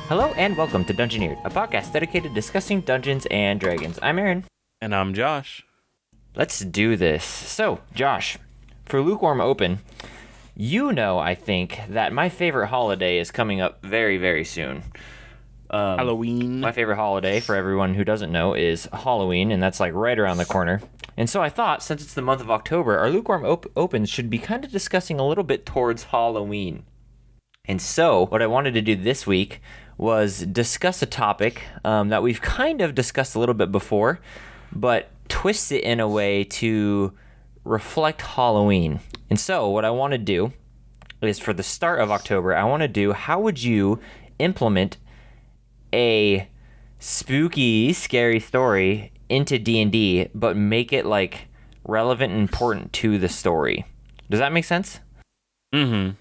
Hello and welcome to Dungeoneered, a podcast dedicated to discussing Dungeons and Dragons. I'm Aaron. And I'm Josh. Let's do this. So, Josh, for Lukewarm Open, you know, I think, that my favorite holiday is coming up very, very soon. Halloween. My favorite holiday, for everyone who doesn't know, is Halloween, and that's like right around the corner. And so I thought, since it's the month of October, our Lukewarm Opens should be kind of discussing a little bit towards Halloween. And so, what I wanted to do this week was discuss a topic that we've kind of discussed a little bit before, but twist it in a way to reflect Halloween. And so, what I want to do is, for the start of October, I want to do, how would you implement a spooky, scary story into D&D, but make it, like, relevant and important to the story? Does that make sense? Mm-hmm.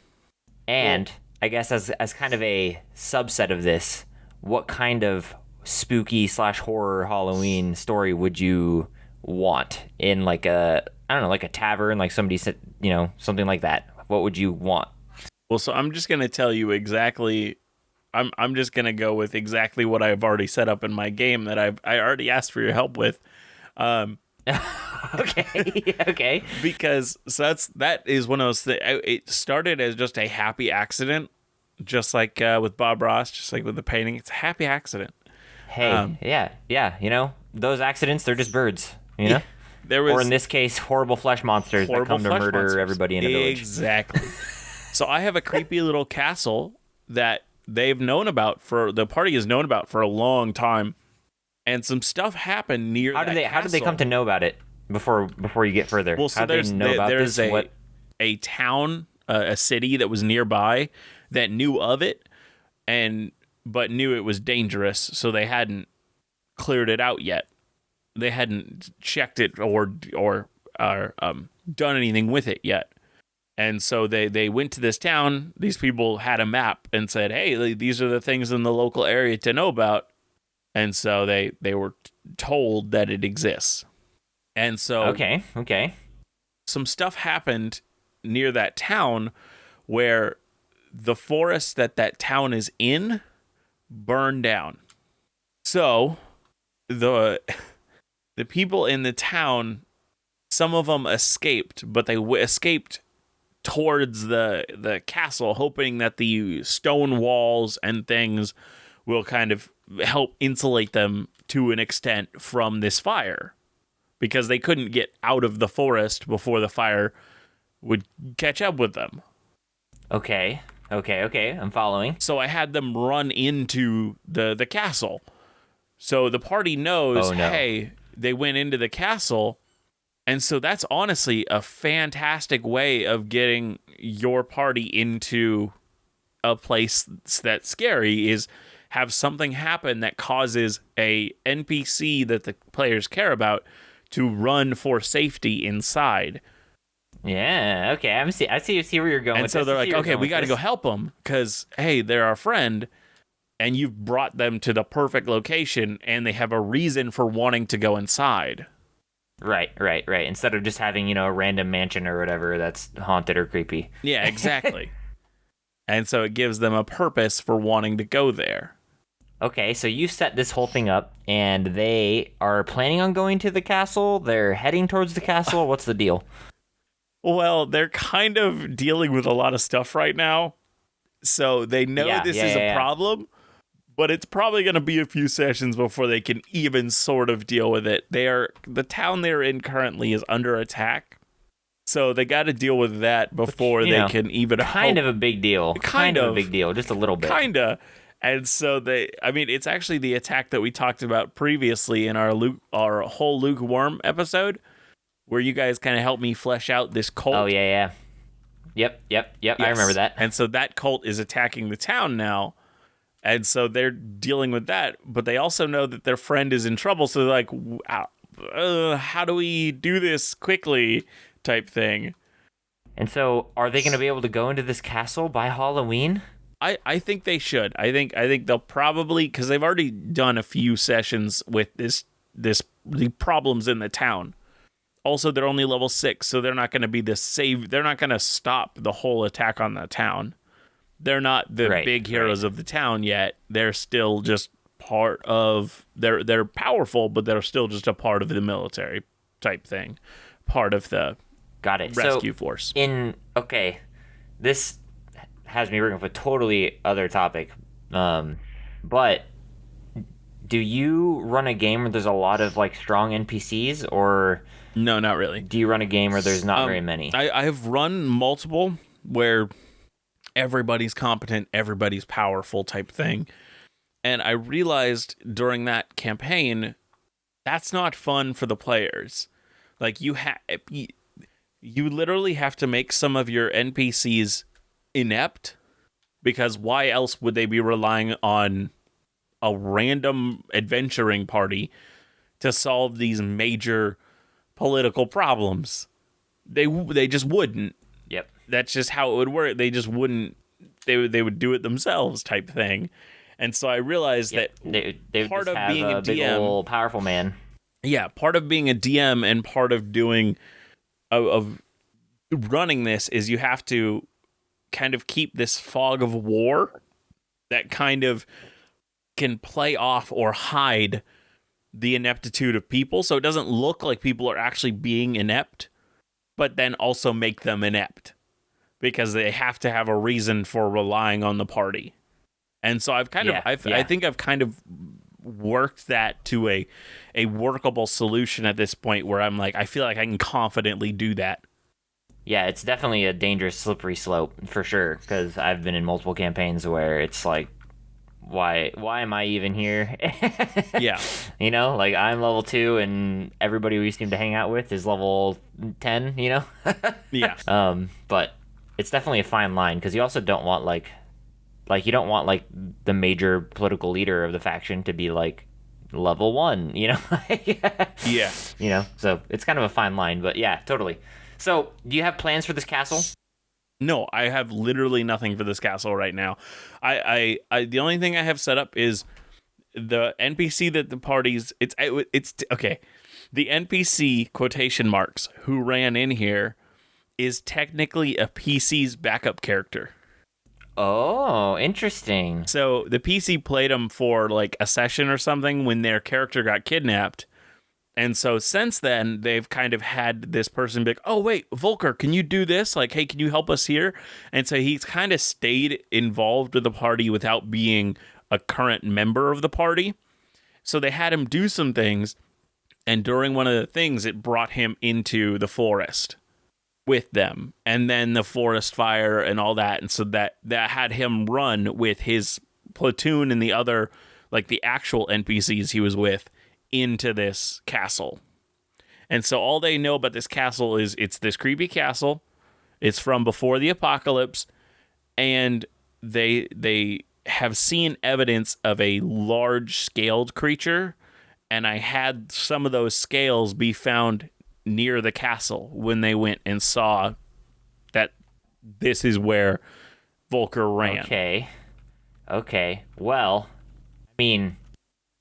And I guess as kind of a subset of this, what kind of spooky / horror Halloween story would you want in like a tavern, like somebody said, something like that? What would you want? Well, so I'm just going to tell you exactly. I'm just going to go with exactly what I've already set up in my game that I already asked for your help with. Okay. Because that is one of those things. It started as just a happy accident, just like with Bob Ross, just like with the painting. It's a happy accident. Hey, yeah. Those accidents, they're just birds, or in this case, horrible flesh monsters that come to murder everybody in a village. Exactly. So I have a creepy little castle that the party has known about for a long time. And some stuff happened near that castle. How did they come to know about it before you get further? Well, so how did they know about there's this? a town, a city that was nearby that knew of it, but knew it was dangerous, so they hadn't cleared it out yet. They hadn't checked it or done anything with it yet. And so they went to this town. These people had a map and said, "Hey, these are the things in the local area to know about." And so they were told that it exists. And so okay. Some stuff happened near that town where the forest that town is in burned down. So the people in the town, some of them escaped, but they escaped towards the castle, hoping that the stone walls and things will kind of help insulate them to an extent from this fire, because they couldn't get out of the forest before the fire would catch up with them. Okay, I'm following. So I had them run into the castle. So the party knows, hey, they went into the castle. And so that's honestly a fantastic way of getting your party into a place that's scary, is have something happen that causes a NPC that the players care about to run for safety inside. Yeah, okay. I see where you're going. And so they're like, okay, we got to go help them because, hey, they're our friend, and you've brought them to the perfect location, and they have a reason for wanting to go inside. Right. Instead of just having, a random mansion or whatever that's haunted or creepy. Yeah, exactly. And so it gives them a purpose for wanting to go there. Okay, so you set this whole thing up, and they are planning on going to the castle? They're heading towards the castle? What's the deal? Well, they're kind of dealing with a lot of stuff right now. So they know this is a problem, but it's probably going to be a few sessions before they can even sort of deal with it. The town they're in currently is under attack. So they got to deal with that before they can even kind of a big deal. Kind of a big deal, just a little bit. Kinda. And so it's actually the attack that we talked about previously in our whole Lukewarm episode, where you guys kind of helped me flesh out this cult. Oh, yeah. Yep. Yes. I remember that. And so that cult is attacking the town now. And so they're dealing with that. But they also know that their friend is in trouble. So they're like, how do we do this quickly type thing. And so are they going to be able to go into this castle by Halloween? I think they should. I think they'll probably, because they've already done a few sessions with the problems in the town. Also, they're only level 6, so they're not going to be they're not going to stop the whole attack on the town. They're not the Right, big heroes right. of the town yet. They're still just part of they're powerful, but they're still just a part of the military type thing. Part of the Got it. So, rescue force. okay, this has me bring up a totally other topic. But do you run a game where there's a lot of like strong NPCs, or No, not really. do you run a game where there's not very many? I have run multiple where everybody's competent, everybody's powerful type thing. And I realized during that campaign, that's not fun for the players. Like you literally have to make some of your NPCs inept, because why else would they be relying on a random adventuring party to solve these major political problems? They just wouldn't. Yep. That's just how it would work. They just wouldn't. They would do it themselves type thing. And so I realized Yep. that They would part just of have being a big DM, old powerful man. yeah, part of being a DM and part of doing of running this is you have to kind of keep this fog of war that kind of can play off or hide the ineptitude of people, so it doesn't look like people are actually being inept, but then also make them inept because they have to have a reason for relying on the party. And so I've kind of I think I've kind of worked that to a workable solution at this point where I'm like, I feel like I can confidently do that. Yeah, it's definitely a dangerous, slippery slope for sure. Because I've been in multiple campaigns where it's like, why am I even here? Yeah. You know, like I'm level 2 and everybody we seem to hang out with is level 10. You know. Yeah. But it's definitely a fine line because you also don't want like you don't want like the major political leader of the faction to be like level 1. You know. Yeah. You know, so it's kind of a fine line, but yeah, totally. So, do you have plans for this castle? No, I have literally nothing for this castle right now. I the only thing I have set up is the NPC that the parties it's okay. The NPC quotation marks who ran in here is technically a PC's backup character. Oh, interesting. So the PC played them for like a session or something when their character got kidnapped. And so since then, they've kind of had this person be like, oh, wait, Volker, can you do this? Like, hey, can you help us here? And so he's kind of stayed involved with the party without being a current member of the party. So they had him do some things. And during one of the things, it brought him into the forest with them. And then the forest fire and all that. And so that had him run with his platoon and the other, like the actual NPCs he was with, into this castle. And so all they know about this castle is it's this creepy castle. It's from before the apocalypse, and they have seen evidence of a large scaled creature, and I had some of those scales be found near the castle when they went and saw that this is where Volker ran. Okay. Well, I mean,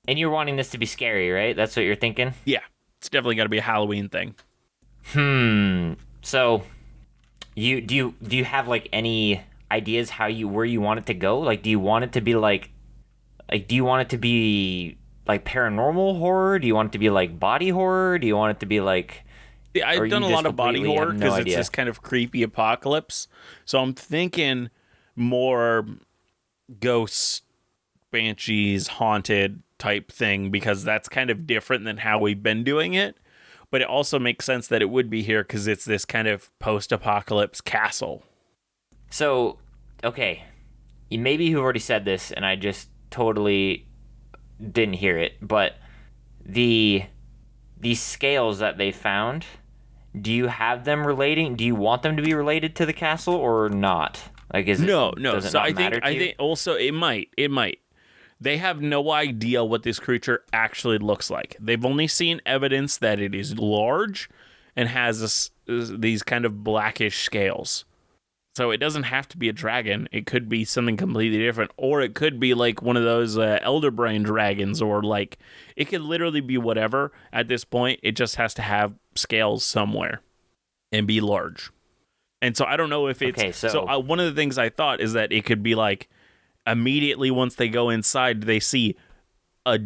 and you're wanting this to be scary, right? That's what you're thinking? Yeah, it's definitely got to be a Halloween thing. So, do you have like any ideas where you want it to go? Like, do you want it to be like do you want it to be like paranormal horror? Do you want it to be like body horror? Do you want it to be like? Yeah, I've done a lot of body horror because it's this kind of creepy apocalypse. So I'm thinking more ghosts, banshees, haunted type thing, because that's kind of different than how we've been doing it. But it also makes sense that it would be here because it's this kind of post-apocalypse castle. So, okay, maybe you've already said this and I just totally didn't hear it, but these scales that they found, do you have them relating? Do you want them to be related to the castle or not? Like, is it No. Does it So not I matter to you? think also it might. They have no idea what this creature actually looks like. They've only seen evidence that it is large and has these kind of blackish scales. So it doesn't have to be a dragon. It could be something completely different. Or it could be like one of those elder brain dragons, or like it could literally be whatever at this point. It just has to have scales somewhere and be large. And so I don't know if it's Okay, so one of the things I thought is that it could be like immediately once they go inside, they see a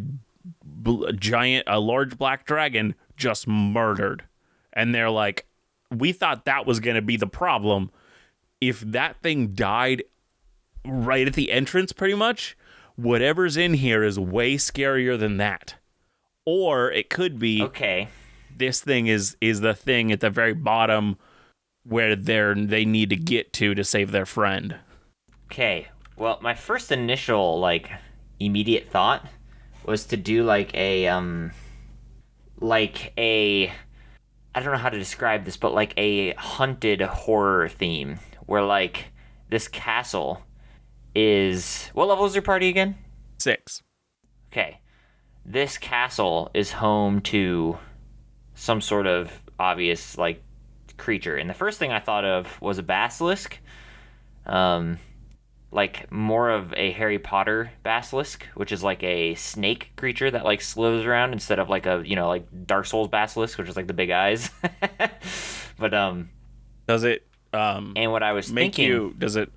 a large black dragon just murdered, and they're like, we thought that was going to be the problem. If that thing died right at the entrance, pretty much, whatever's in here is way scarier than that. Or it could be okay. this thing is the thing at the very bottom where they need to get to save their friend. Okay. Well, my first initial like immediate thought was to do like a I don't know how to describe this, but like a haunted horror theme where like this castle is, what level is your party again? 6. Okay. This castle is home to some sort of obvious like creature. And the first thing I thought of was a basilisk. Like more of a Harry Potter basilisk, which is like a snake creature that like slithers around instead of like a, like Dark Souls basilisk, which is like the big eyes. But does it and what I was make thinking you does it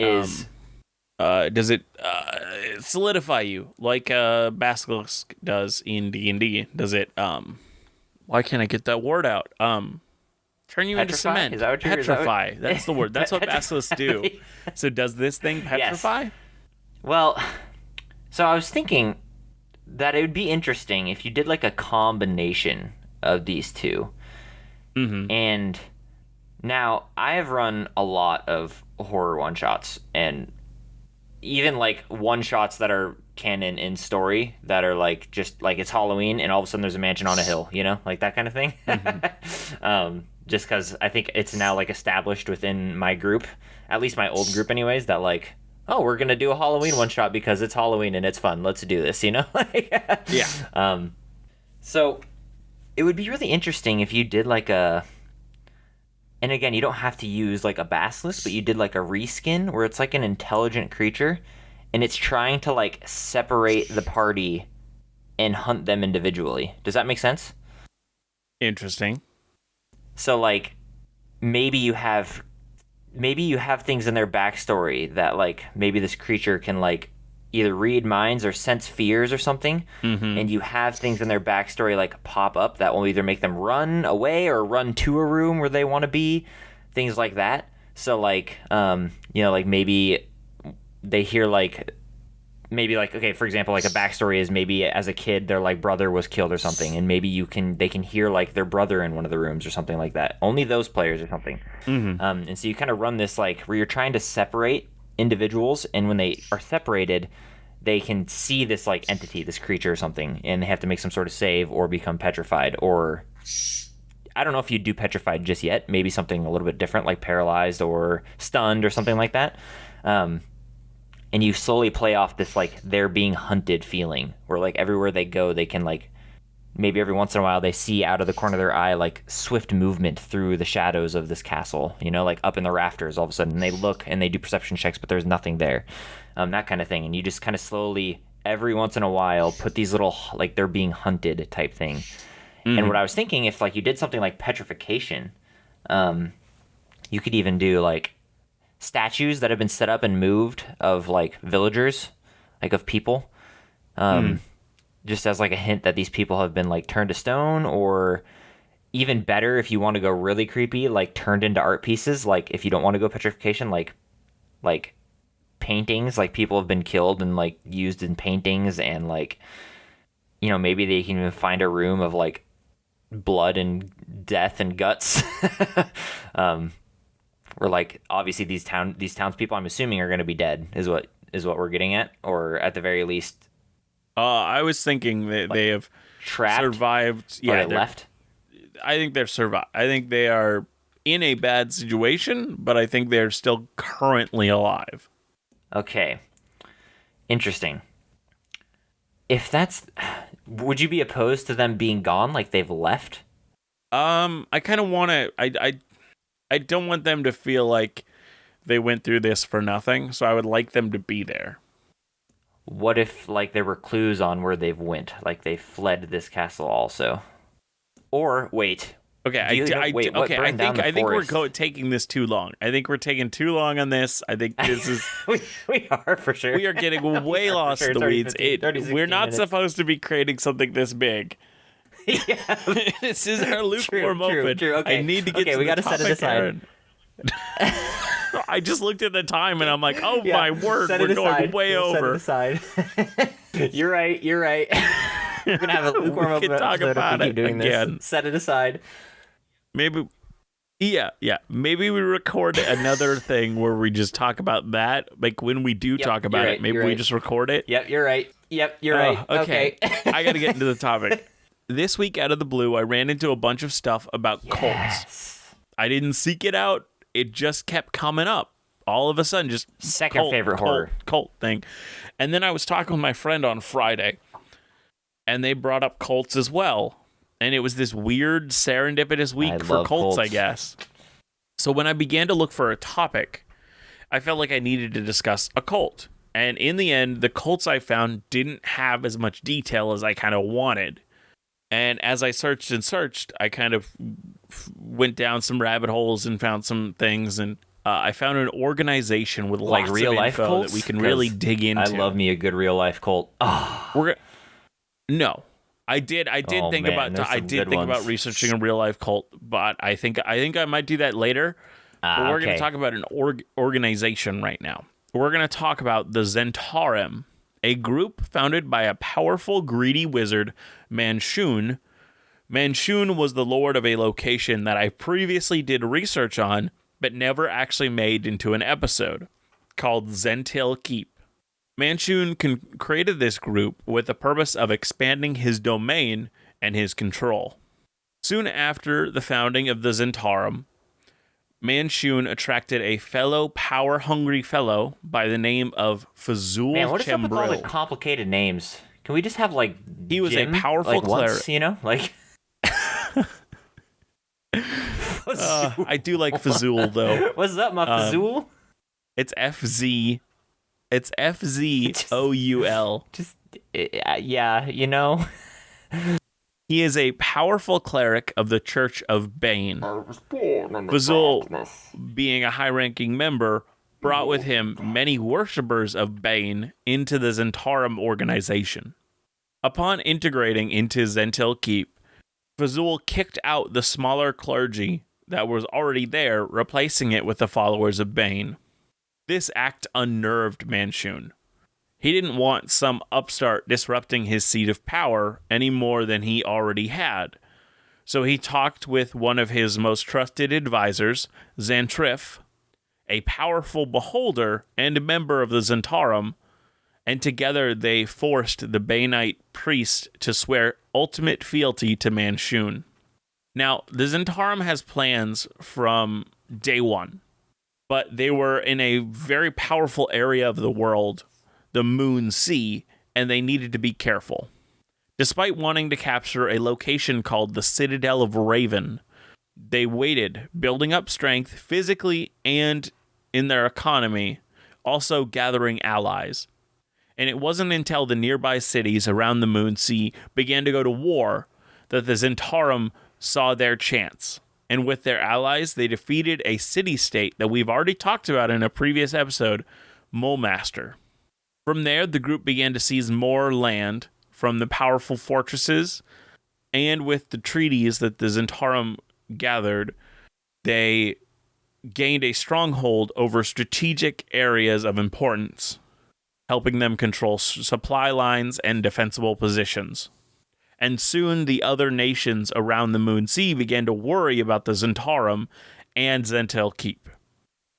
solidify you like a basilisk does in D&D? Does it why can't I get that word out? Turn you into petrify? cement. Is that what you're petrify. That's the word. That's what basilisks do. So does this thing petrify? Yes. Well, so I was thinking that it would be interesting if you did like a combination of these two. Mm-hmm. And now I have run a lot of horror one-shots, and even like one-shots that are canon in story that are like just like it's Halloween and all of a sudden there's a mansion on a hill, like that kind of thing. Mm-hmm. Just because I think it's now like established within my group, at least my old group anyways, that like, oh, we're gonna do a Halloween one shot because it's Halloween and it's fun, let's do this. Yeah. So it would be really interesting if you did like and again, you don't have to use like a basilisk, but you did like a reskin where it's like an intelligent creature and it's trying to like separate the party and hunt them individually. Does that make sense? Interesting. So like maybe you have things in their backstory that like maybe this creature can like either read minds or sense fears or something. Mm-hmm. And you have things in their backstory like pop up that will either make them run away or run to a room where they want to be, things like that. So like like maybe they hear like okay, for example, like a backstory is maybe as a kid their like brother was killed or something, and maybe they can hear like their brother in one of the rooms or something like that. Only those players or something. Mm-hmm. And so you kind of run this like where you're trying to separate individuals, and when they are separated, they can see this like entity, this creature or something, and they have to make some sort of save or become petrified, or I don't know if you do petrified just yet. Maybe something a little bit different, like paralyzed or stunned or something like that. And you slowly play off this like they're being hunted feeling, where like everywhere they go, they can like maybe every once in a while they see out of the corner of their eye like swift movement through the shadows of this castle, like up in the rafters. All of a sudden they look and they do perception checks, but there's nothing there, that kind of thing. And you just kind of slowly every once in a while put these little like they're being hunted type thing. Mm-hmm. And what I was thinking, if like you did something like petrification, you could even do like statues that have been set up and moved of like villagers, like of people, just as like a hint that these people have been like turned to stone, or even better if you want to go really creepy, like turned into art pieces. Like if you don't want to go petrification, like paintings, like people have been killed and like used in paintings, and like maybe they can even find a room of like blood and death and guts. Where like obviously these townspeople, I'm assuming, are going to be dead, is what we're getting at, or at the very least. I was thinking that they have trapped, survived. Yeah, they left. I think they're survived. I think they are in a bad situation, but I think they're still currently alive. Okay, interesting. If that's, would you be opposed to them being gone, like they've left? I kind of want to. I don't want them to feel like they went through this for nothing, so I would like them to be there. What if like there were clues on where they've went, like they fled this castle also? Or wait, Okay, what okay. burned down the I think we're forest? taking this too long. I think we're taking too long on this. I think this is we are for sure. we are getting way for lost sure. in It's the already weeds. 16 We're not minutes. supposed to be creating something this big. Yeah. This is our lukewarm open. True. Okay. I need to get to we the got to set it topic, aside. Aaron. I just looked at the time and I'm like, oh Yeah, my word, set we're it going aside. way We'll over. Set it aside. You're right. We're gonna have a lukewarm We open can talk episode about if we keep it doing again. this. Set it aside. Maybe, yeah. Maybe we record another thing where we just talk about that. Like when we do talk about it, maybe we just record it. Yep, you're right. You're right. Okay. I got to get into the topic. This week, out of the blue, I ran into a bunch of stuff about cults. I didn't seek it out. It just kept coming up. All of a sudden, just Second favorite horror. Cult thing. And then I was talking with my friend on Friday, and they brought up cults as well. And it was this weird serendipitous week for cults, I guess. So when I began to look for a topic, I felt like I needed to discuss a cult. And in the end, the cults I found didn't have as much detail as I kind of wanted. And as I searched and searched, I kind of went down some rabbit holes and found some things. And I found an organization with Like lots real of life info cults that we can really dig into. I love me a good real life cult. Oh, No, I did think about researching a real life cult, but I think I might do that later. But we're going to talk about an organization right now. We're going to talk about the Zentharim, a group founded by a powerful, greedy wizard, Manshun. Manshun was the lord of a location that I previously did research on, but never actually made into an episode, called Zentil Keep. Manshun created this group with the purpose of expanding his domain and his control. Soon after the founding of the Zentharim, Manshun attracted a fellow power-hungry fellow by the name of Fazul man, what is up with all the Chembril. complicated names? Can we just have like He was Jim, a powerful like, once, cleric. you know, like. I do like Fazul though. What's up, my Fazul? It's FZ. It's FZOUL. Just yeah, you know. He is a powerful cleric of the Church of Bane. Fazul, being a high-ranking member, brought with him many worshippers of Bane into the Zentharim organization. Upon integrating into Zentil Keep, Fazul kicked out the smaller clergy that was already there, replacing it with the followers of Bane. This act unnerved Manshun. He didn't want some upstart disrupting his seat of power any more than he already had. So he talked with one of his most trusted advisors, Xantrif, a powerful beholder and a member of the Zentharim, and together they forced the Banite priest to swear ultimate fealty to Manshun. Now, the Zentharim has plans from day one, but they were in a very powerful area of the world, the Moon Sea, and they needed to be careful. Despite wanting to capture a location called the Citadel of Raven, they waited, building up strength physically and in their economy, also gathering allies. And it wasn't until the nearby cities around the Moon Sea began to go to war that the Zentharim saw their chance. And with their allies, they defeated a city-state that we've already talked about in a previous episode, Mulmaster. From there, the group began to seize more land from the powerful fortresses, and with the treaties that the Zentharim gathered, they gained a stronghold over strategic areas of importance, helping them control supply lines and defensible positions. And soon the other nations around the Moon Sea began to worry about the Zentharim and Zentil Keep.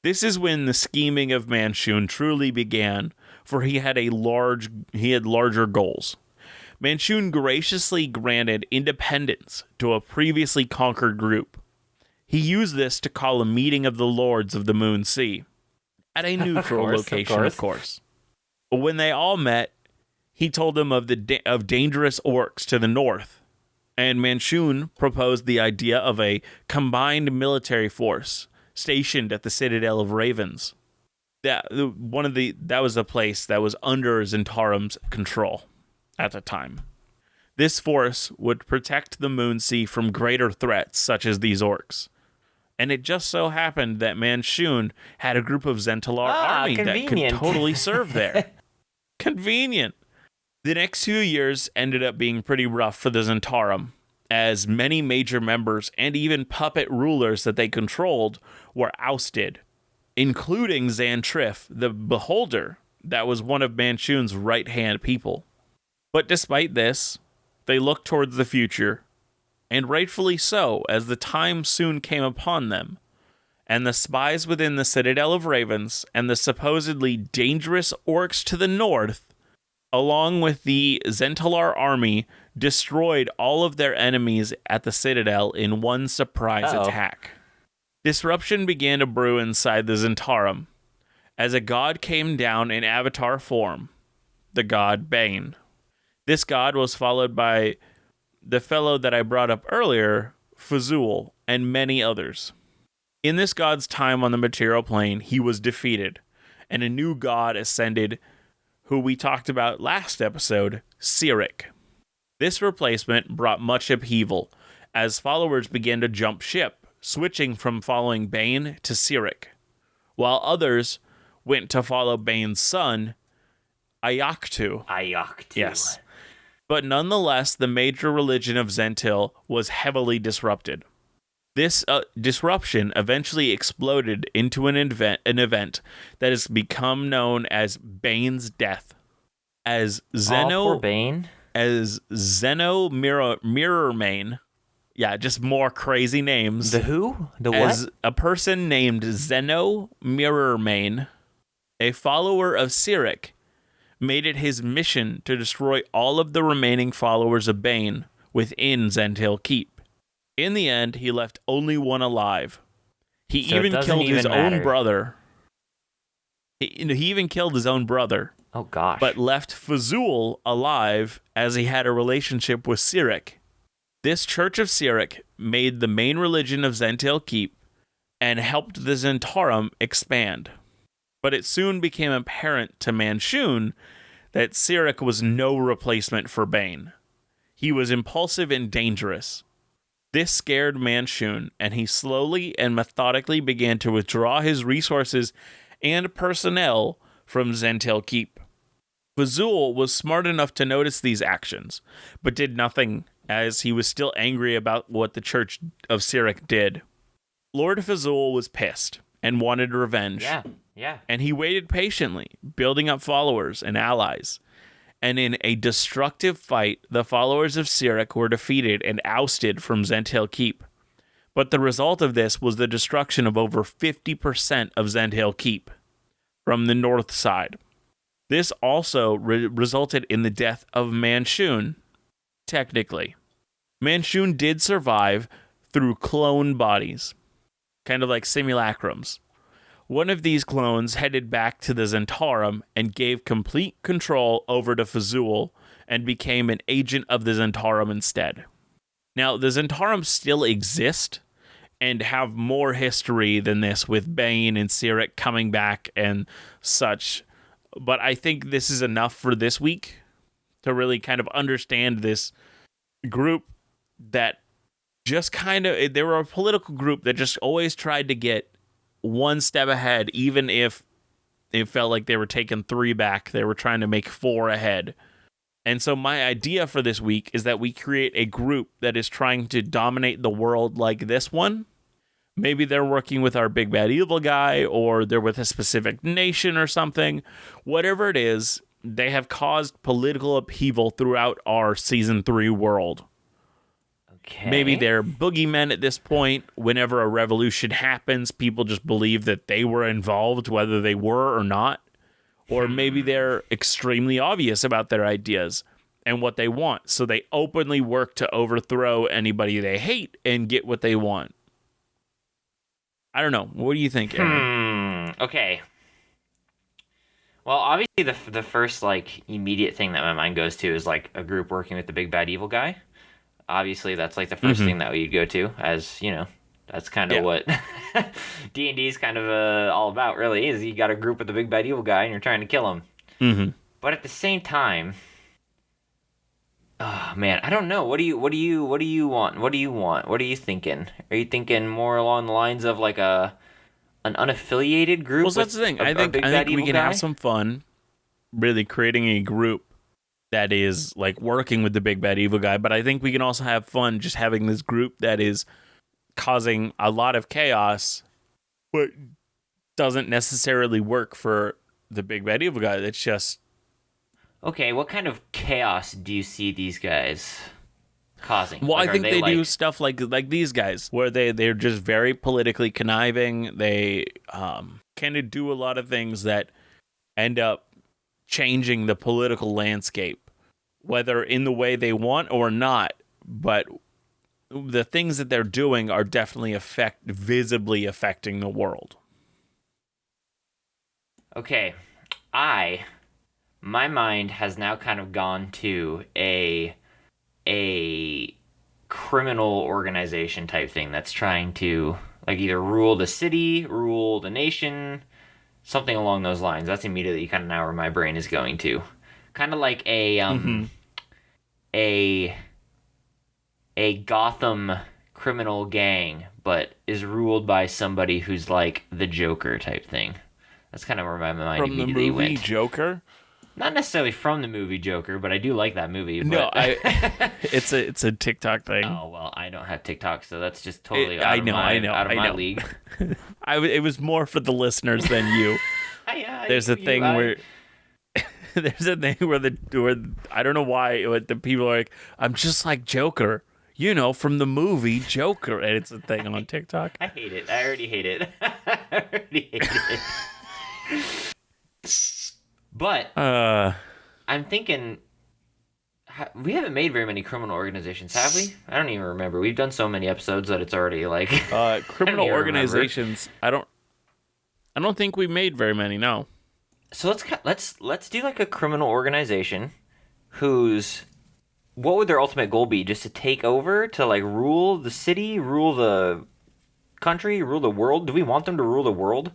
This is when the scheming of Manshun truly began, for he had larger goals. Manshun graciously granted independence to a previously conquered group. He used this to call a meeting of the lords of the Moon Sea, at a neutral location, of course. But when they all met, he told them of dangerous orcs to the north, and Manshun proposed the idea of a combined military force stationed at the Citadel of Ravens. That was the place that was under Zentharim's control at the time. This force would protect the Moonsea from greater threats, such as these orcs. And it just so happened that Manchun had a group of Zenthalar army that could convenient. totally serve there. Convenient. The next few years ended up being pretty rough for the Zentharim, as many major members and even puppet rulers that they controlled were ousted, including Xantrif, the Beholder, that was one of Manchun's right-hand people. But despite this, they looked towards the future, and rightfully so, as the time soon came upon them, and the spies within the Citadel of Ravens and the supposedly dangerous orcs to the north, along with the Zenthalar army, destroyed all of their enemies at the Citadel in one surprise attack. Disruption began to brew inside the Zentharim, as a god came down in avatar form, the god Bane. This god was followed by the fellow that I brought up earlier, Fazul, and many others. In this god's time on the material plane, he was defeated, and a new god ascended, who we talked about last episode, Cyric. This replacement brought much upheaval, as followers began to jump ship, switching from following Bane to Cyric, while others went to follow Bane's son, Ayaktu. Yes. But nonetheless, the major religion of Zentil was heavily disrupted. This disruption eventually exploded into an event that has become known as Bane's death. As Poor Bane. As Zeno Mirrormane. Yeah, just more crazy names. The who? The what? As a person named Zeno Mirrormane, a follower of Cyric, made it his mission to destroy all of the remaining followers of Bane within Zentil Keep. In the end, he left only one alive. He even killed his own brother. He even killed his own brother. Oh, gosh. But left Fazul alive as he had a relationship with Cyric. This Church of Cyric made the main religion of Zentil Keep and helped the Zentharim expand. But it soon became apparent to Manchun that Cyric was no replacement for Bane. He was impulsive and dangerous. This scared Manchun, and he slowly and methodically began to withdraw his resources and personnel from Zentil Keep. Fazul was smart enough to notice these actions, but did nothing, as he was still angry about what the Church of Cyric did. Lord Fazul was pissed and wanted revenge. Yeah. And he waited patiently, building up followers and allies. And in a destructive fight, the followers of Cyric were defeated and ousted from Zentil Keep. But the result of this was the destruction of over 50% of Zentil Keep from the north side. This also resulted in the death of Manchun, technically. Manchun did survive through clone bodies, kind of like simulacrums. One of these clones headed back to the Zentharim and gave complete control over to Fazul and became an agent of the Zentharim instead. Now, the Zentharim still exist and have more history than this, with Bane and Cyric coming back and such. But I think this is enough for this week to really kind of understand this group that just kind of, they were a political group that just always tried to get one step ahead, even if it felt like they were taking 3 back. They were trying to make 4 ahead. And so my idea for this week is that we create a group that is trying to dominate the world like this one. Maybe they're working with our big bad evil guy, or they're with a specific nation or something. Whatever it is, they have caused political upheaval throughout our Season 3 world. Okay. Maybe they're boogeymen at this point. Whenever a revolution happens, people just believe that they were involved, whether they were or not. Or maybe they're extremely obvious about their ideas and what they want, so they openly work to overthrow anybody they hate and get what they want. I don't know. What do you think, Aaron? Okay. Well, obviously the first immediate thing that my mind goes to is a group working with the big bad evil guy. Obviously, that's the first thing that we'd go to, as that's kind of what D&D is kind of all about, really. Is you got a group with the big bad evil guy and you're trying to kill him. Mm-hmm. But at the same time, Oh man, I don't know. What do you want? What do you want? What are you thinking? Are you thinking more along the lines of like an unaffiliated Well, group so that's with the thing. a I big bad think we evil can have guy? some fun, really creating a group that is like working with the big bad evil guy. But I think we can also have fun just having this group that is causing a lot of chaos, but doesn't necessarily work for the big bad evil guy. That's just Okay, what kind of chaos do you see these guys causing? well, I Like, are think they they do like stuff like these guys, where they're just very politically conniving. They kind of do a lot of things that end up changing the political landscape, whether in the way they want or not. But the things that they're doing are definitely visibly affecting the world. okay? I my mind has now kind of gone to a criminal organization type thing that's trying to like either rule the city, rule the nation, something along those lines. That's immediately kind of now where my brain is going to. Kind of like Mm-hmm. a a Gotham criminal gang, but is ruled by somebody who's like the Joker type thing. That's kind of where my mind From the immediately movie went. Joker. Not necessarily from the movie Joker, but I do like that movie. No, But it's a TikTok thing. oh well, I don't have TikTok, so that's just totally I know, out of I my know. league. It was more for the listeners than you. There's a thing where there's a thing where I don't know why the people are like, I'm just like Joker, from the movie Joker, and it's a thing on TikTok. I hate it. I already hate it. I already hate it. But I'm thinking we haven't made very many criminal organizations, have we? I don't even remember. We've done so many episodes that it's already like I don't criminal even remember. organizations. I don't think we made very many. No. So let's do like a criminal organization whose what would their ultimate goal be? Just to take over, to like rule the city, rule the country, rule the world? Do we want them to rule the world?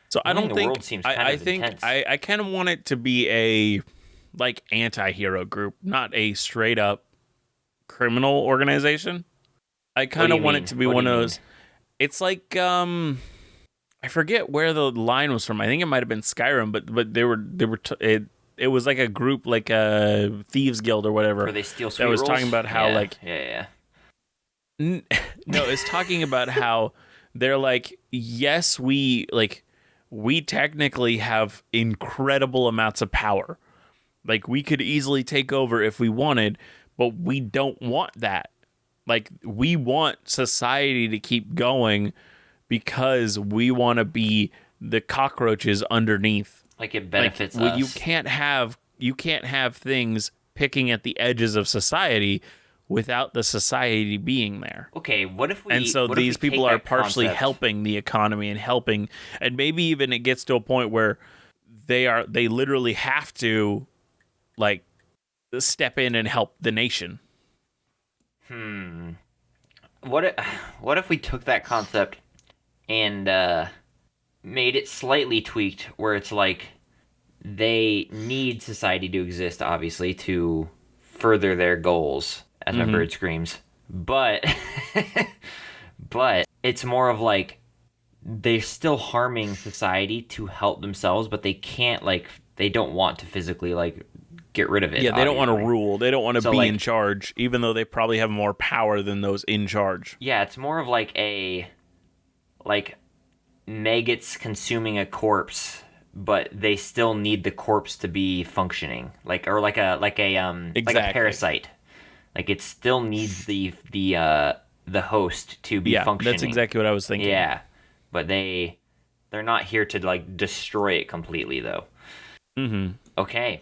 So I Ruling don't the think world seems kind of intense. I kind of want it to be a like anti-hero group, not a straight up criminal organization. I What kind do of you want mean? it to be What do one you of mean? those. It's like I forget where the line was from. I think it might have been Skyrim, but it was like a group like a thieves guild or whatever Where they steal that sweet was rolls? talking about how Yeah, like yeah, yeah. no, it's talking about how they're like, yes, we technically have incredible amounts of power. Like we could easily take over if we wanted, but we don't want that. Like we want society to keep going because we want to be the cockroaches underneath. Like it Like benefits us. you can't have things picking at the edges of society without the society being there. Okay, And so what if we these people take are that partially concept? helping the economy and helping, and maybe even it gets to a point where they literally have to like step in and help the nation. What if, what if we took that concept and made it slightly tweaked where it's like they need society to exist obviously to further their goals as my bird screams. But but it's more of like they're still harming society to help themselves, but they can't like they don't want to physically like get rid of it. Yeah, they don't want to obviously. rule. They don't want to So, be like- in charge, even though they probably have more power than those in charge. Yeah, it's more of like like maggots consuming a corpse, but they still need the corpse to be functioning. Like or like like a Exactly. parasite. Like it still needs the host to be Yeah, functioning. that's exactly what I was thinking. Yeah. But they're not here to like destroy it completely though. Mm-hmm. Okay.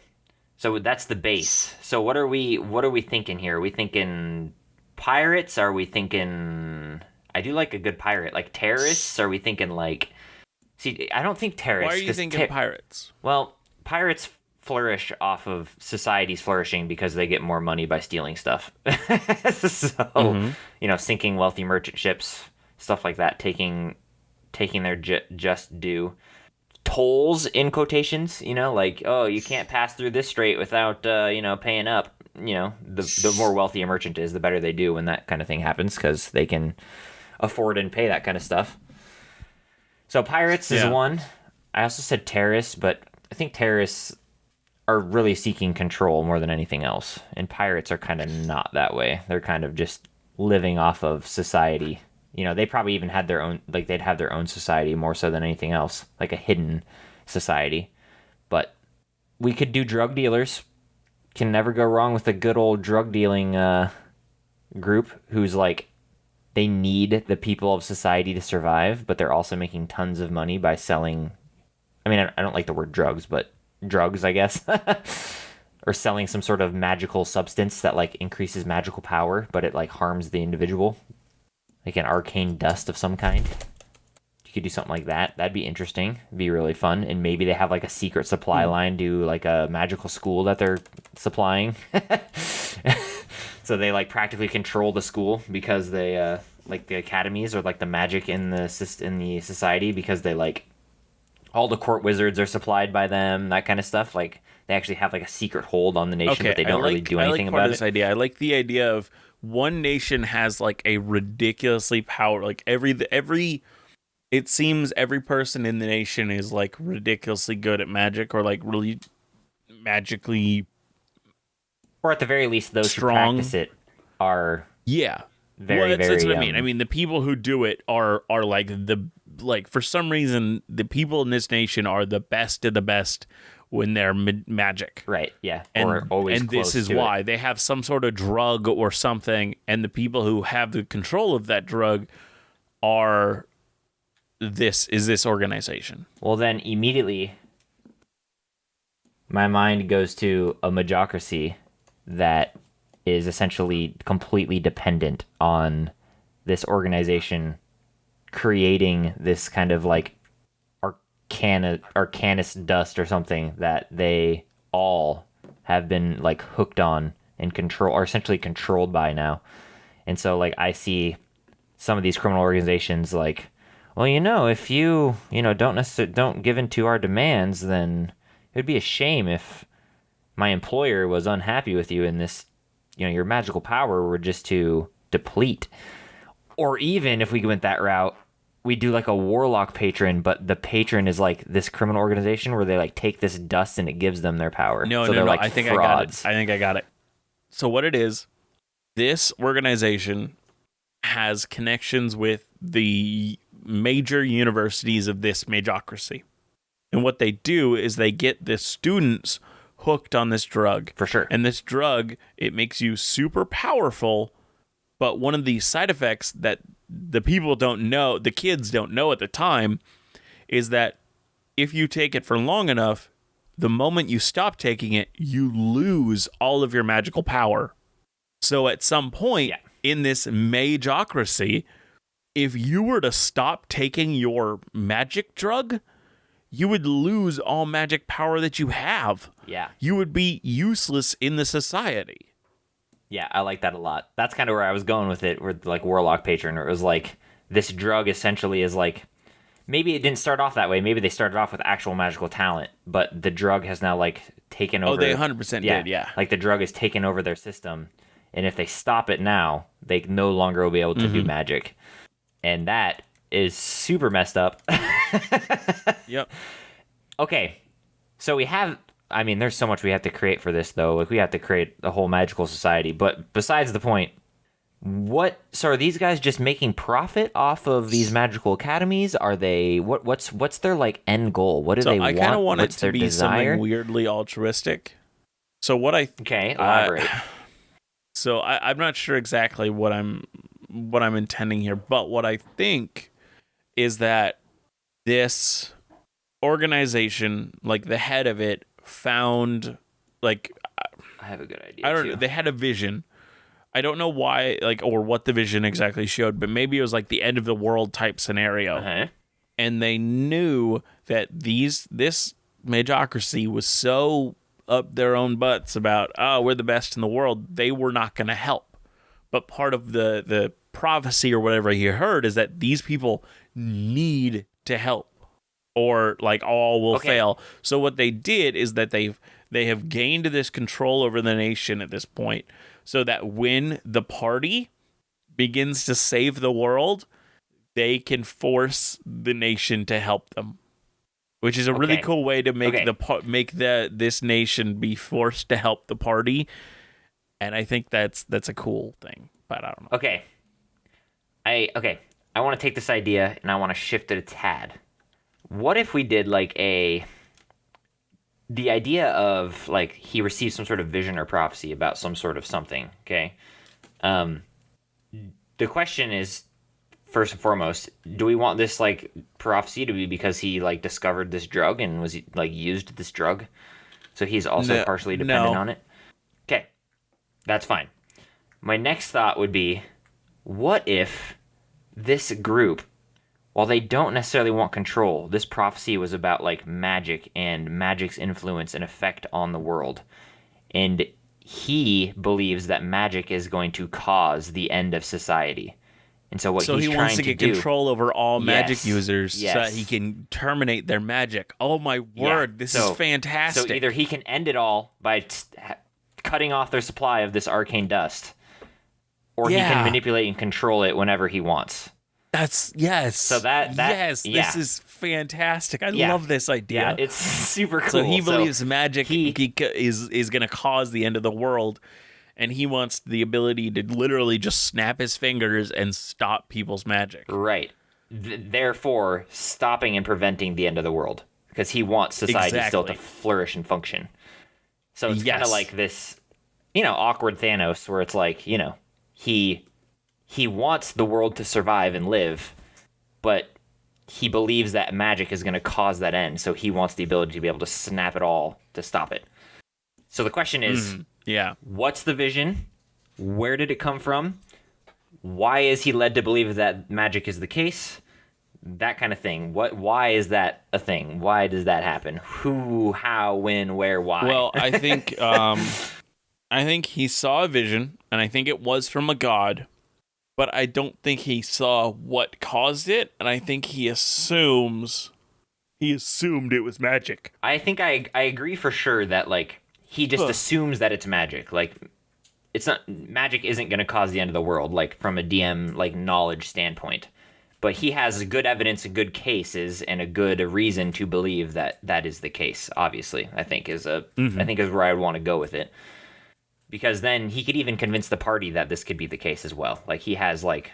So that's the base. So what are we thinking here? Are we thinking pirates? Are we thinking I do like a good pirate. Like terrorists? Are we thinking like see, I don't think terrorists. Why are you 'cause thinking pirates? well, pirates flourish off of society's flourishing because they get more money by stealing stuff. So, sinking wealthy merchant ships, stuff like that, taking their just due. Tolls in quotations, like, oh, you can't pass through this strait without, paying up. the more wealthy a merchant is, the better they do when that kind of thing happens, because they can afford and pay that kind of stuff. So pirates is one. I also said terrorists, but I think terrorists are really seeking control more than anything else, and pirates are kind of not that way. They're kind of just living off of society. They probably even had their own, like they'd have their own society more so than anything else, like a hidden society. But we could do drug dealers. Can never go wrong with a good old drug dealing group who's like, they need the people of society to survive, but they're also making tons of money by selling. I mean, I don't like the word drugs, but drugs, I guess. Or selling some sort of magical substance that like increases magical power, but it like harms the individual. Like an arcane dust of some kind. You could do something like that. That'd be interesting. It'd be really fun. And maybe they have like a secret supply line to like a magical school that they're supplying. So they like practically control the school because they like the academies, or like the magic in the society, because they like all the court wizards are supplied by them, that kind of stuff. Like they actually have like a secret hold on the nation, but they don't really do anything about it. This idea. I like the idea of one nation has like a ridiculously power, like it seems every person in the nation is like ridiculously good at magic, or like really magically, or at the very least those strong. Who practice it are very that's what I mean. I mean, the people who do it are like for some reason the people in this nation are the best of the best when they're magic. Right, yeah. And, always and this is why they have some sort of drug or something, and the people who have the control of that drug are this organization. Well, then immediately my mind goes to a magocracy that is essentially completely dependent on this organization creating this kind of like arcanous dust or something that they all have been like hooked on and are essentially controlled by now. And so like I see some of these criminal organizations like, well, if you don't give in to our demands, then it would be a shame if my employer was unhappy with you, and this, your magical power were just to deplete. Or even if we went that route, we do like a warlock patron, but the patron is like this criminal organization where they like take this dust and it gives them their power. No, like I think frauds. I got it. So what it is, this organization has connections with the major universities of this magocracy. And what they do is they get the students hooked on this drug. For sure. And this drug, it makes you super powerful, but one of the side effects that the people don't know, the kids don't know at the time, is that if you take it for long enough, the moment you stop taking it, you lose all of your magical power. So at some point in this magocracy, if you were to stop taking your magic drug, you would lose all magic power that you have. Yeah. You would be useless in the society. Yeah, I like that a lot. That's kind of where I was going with it, with like Warlock Patron, where it was like this drug essentially is like, maybe it didn't start off that way. Maybe they started off with actual magical talent, but the drug has now like taken over. Oh, they 100% did, yeah. Like the drug has taken over their system, and if they stop it now, they no longer will be able to do magic. And that is super messed up. Yep. Okay, so there's so much we have to create for this, though. Like, we have to create a whole magical society. But besides the point, so are these guys just making profit off of these magical academies? Are they, what's their, like, end goal? What do they want? I kind of want it What's their to be desire? something weirdly altruistic. So what Okay, elaborate. So I'm not sure exactly what I'm intending here, but what I think is that this organization, like the head of it, found like I have a good idea. I don't know. They had a vision. I don't know why, like, or what the vision exactly showed, but maybe it was like the end of the world type scenario. Uh-huh. And they knew that this magocracy was so up their own butts about, oh, we're the best in the world, they were not going to help. But part of the prophecy or whatever he heard is that these people need to help, or like all will fail. So what they did is that they they have gained this control over the nation at this point, so that when the party begins to save the world, they can force the nation to help them, which is a really cool way to make this nation be forced to help the party. And I think that's a cool thing, but I don't know. Okay. I want to take this idea and I want to shift it a tad. What if we did like the idea of like he received some sort of vision or prophecy about some sort of something, okay? The question is, first and foremost, do we want this like prophecy to be because he like discovered this drug and was like used this drug, so he's also partially dependent on it? Okay, that's fine. My next thought would be, what if this group, while they don't necessarily want control, this prophecy was about like magic and magic's influence and effect on the world, and he believes that magic is going to cause the end of society. And so what he's trying to do... So he wants to get control over all magic users so that he can terminate their magic. Oh my word, this is fantastic. So either he can end it all by cutting off their supply of this arcane dust, or he can manipulate and control it whenever he wants. So this is fantastic. I love this idea. Yeah, it's super cool. So he believes magic is going to cause the end of the world, and he wants the ability to literally just snap his fingers and stop people's magic. Right. Therefore, stopping and preventing the end of the world, because he wants society still to flourish and function. So it's kind of like this, awkward Thanos, where it's like, he wants the world to survive and live, but he believes that magic is going to cause that end, so he wants the ability to be able to snap it all to stop it. So the question is, what's the vision? Where did it come from? Why is he led to believe that magic is the case? That kind of thing. Why is that a thing? Why does that happen? Who, how, when, where, why? Well, I think he saw a vision, and I think it was from a god. But I don't think he saw what caused it, and I think he assumed it was magic. I think I agree for sure that like he just assumes that it's magic. Like it's not, magic isn't going to cause the end of the world, like from a DM like knowledge standpoint. But he has good evidence and good cases and a good reason to believe that that is the case. Obviously, I think is where I would want to go with it. Because then he could even convince the party that this could be the case as well. Like he has like,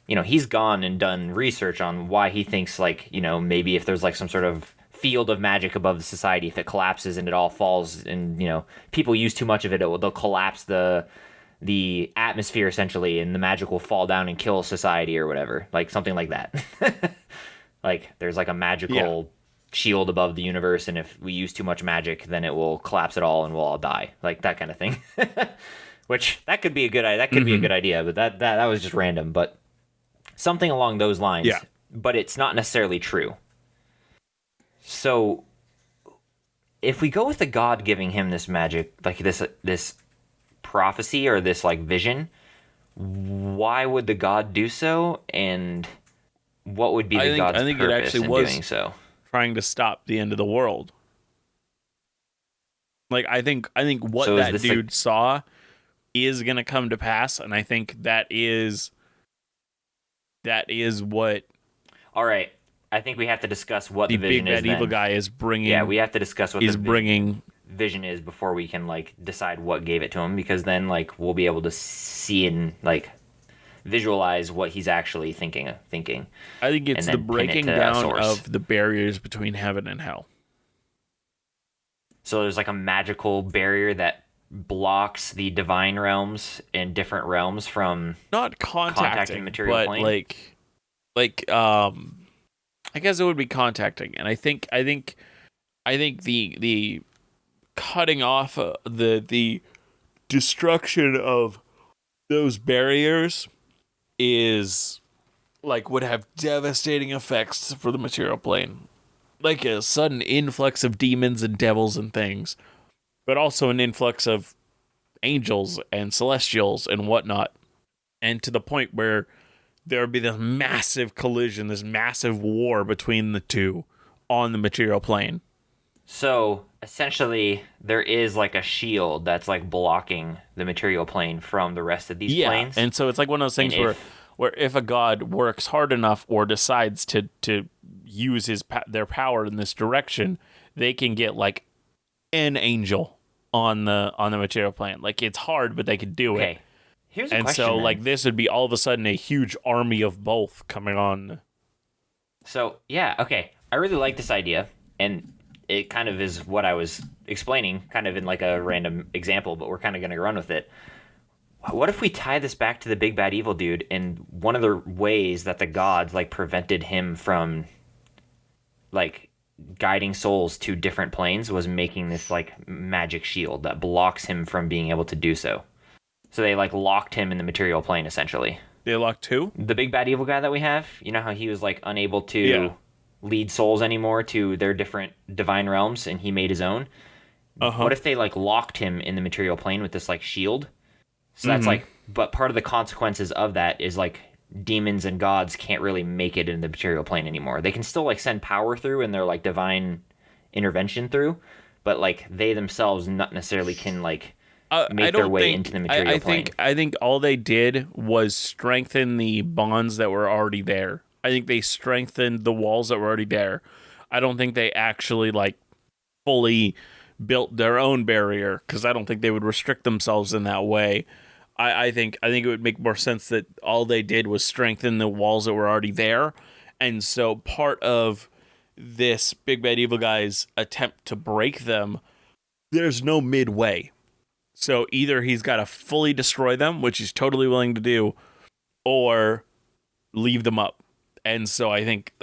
he's gone and done research on why he thinks like, maybe if there's like some sort of field of magic above the society, if it collapses and it all falls and, people use too much of it, they'll collapse the atmosphere essentially, and the magic will fall down and kill society or whatever. Like something like that. Like there's like a magical shield above the universe, and if we use too much magic, then it will collapse it all and we'll all die, like that kind of thing. Which that could be a good idea, but that was just random. But something along those lines. But it's not necessarily true. So if we go with the god giving him this magic, like this prophecy or this like vision, why would the god do so, and what would be the god's purpose in doing so? Trying to stop the end of the world. Like I think what that dude saw is gonna come to pass, and I think that is what. All right, I think we have to discuss what the vision is. The big bad evil guy is bringing. Yeah, we have to discuss what vision is before we can like decide what gave it to him, because then like we'll be able to see and like visualize what he's actually thinking. I think it's the breaking down of the barriers between heaven and hell. So there's like a magical barrier that blocks the divine realms and different realms from not contacting material but plane. I guess it would be contacting, and I think the cutting off the destruction of those barriers is like would have devastating effects for the material plane, like a sudden influx of demons and devils and things, but also an influx of angels and celestials and whatnot, and to the point where there would be this massive collision, this massive war between the two on the material plane. So essentially there is like a shield that's like blocking the material plane from the rest of these Yeah, planes. and so it's like one of those And things where if if a god works hard enough or decides to use their power in this direction, they can get like an angel on the material plane. Like it's hard, but they could do it. okay, here's a And so question then. like this would be all of a sudden a huge army of both coming on. So yeah, okay, I really like this idea, and it kind of is what I was explaining, kind of in like a random example, but we're kind of gonna run with it. What if we tie this back to the big bad evil dude, and one of the ways that the gods like prevented him from like guiding souls to different planes was making this like magic shield that blocks him from being able to do so. So they like locked him in the material plane essentially. They lock two? The big bad evil guy that we have, you know how he was like unable to Yeah. lead souls anymore to their different divine realms and he made his own? Uh-huh. What if they like locked him in the material plane with this like shield? So that's like, but part of the consequences of that is like demons and gods can't really make it in the material plane anymore. They can still like send power through and their like divine intervention through, but like they themselves not necessarily can like I make their don't way think into the material I plane. think all they did was strengthen the bonds that were already there. I think they strengthened the walls that were already there. I don't think they actually like fully built their own barrier because I don't think they would restrict themselves in that way. I think it would make more sense that all they did was strengthen the walls that were already there, and so part of this big bad evil guy's attempt to break them, there's no midway. So either he's got to fully destroy them, which he's totally willing to do, or leave them up. And so I think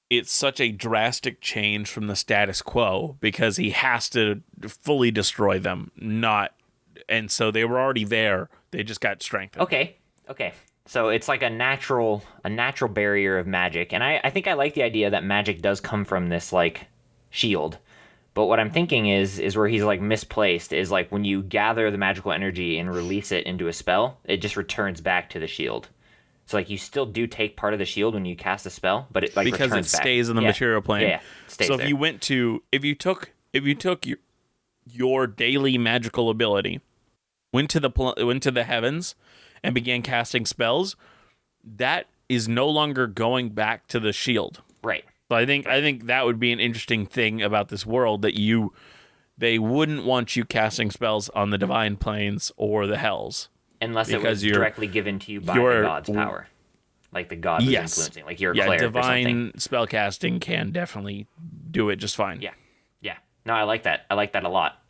it's such a drastic change from the status quo because he has to fully destroy them, not and so they were already there. They just got strengthened. Okay. So it's like a natural barrier of magic. And I think I like the idea that magic does come from this like shield. But what I'm thinking is where he's like misplaced is like when you gather the magical energy and release it into a spell, it just returns back to the shield. So like you still do take part of the shield when you cast a spell, but it like Because it returns back. stays in the Yeah. material plane. Yeah, it stays So there. if you took your daily magical ability, went to the heavens and began casting spells, that is no longer going back to the shield. Right. So I think that would be an interesting thing about this world that they wouldn't want you casting spells on the divine planes or the hells. Unless it Because was you're- directly given to you by you're- the god's power. Like the god was Yes. influencing. Like you're a Yeah, cleric or something. divine spellcasting can definitely do it just fine. Yeah. Yeah. No, I like that. I like that a lot.